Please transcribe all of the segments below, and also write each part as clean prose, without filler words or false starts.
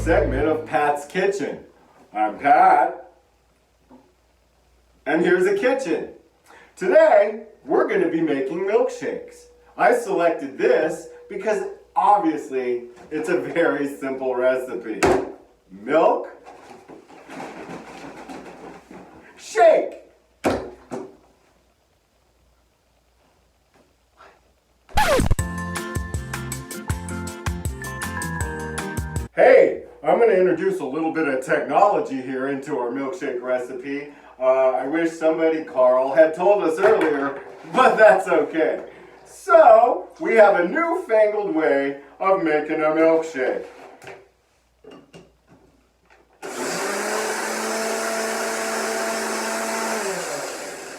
segment of Pat's Kitchen. I'm Pat, and here's a kitchen. Today, we're going to be making milkshakes. I selected this because obviously it's a very simple recipe. Milk, shake. Hey, I'm going to introduce a little bit of technology here into our milkshake recipe. I wish somebody, Carl, had told us earlier, but that's okay. So, we have a newfangled way of making a milkshake.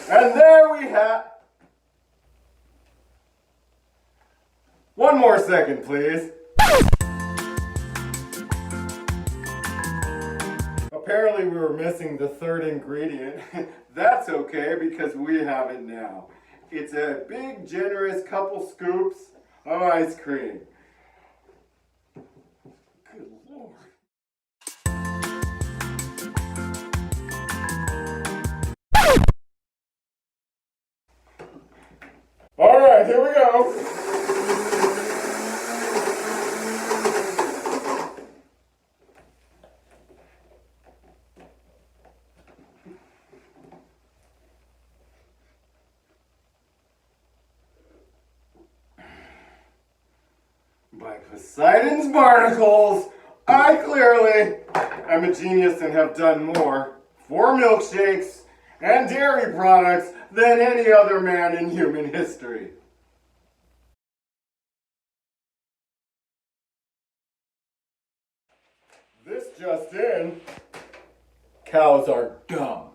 And there we have... One more second, please. Apparently we were missing the third ingredient. That's okay because we have it now. It's a big, generous couple scoops of ice cream. Good Lord. All right, here we go. By Poseidon's barnacles, I clearly am a genius and have done more for milkshakes and dairy products than any other man in human history. This just in, cows are dumb.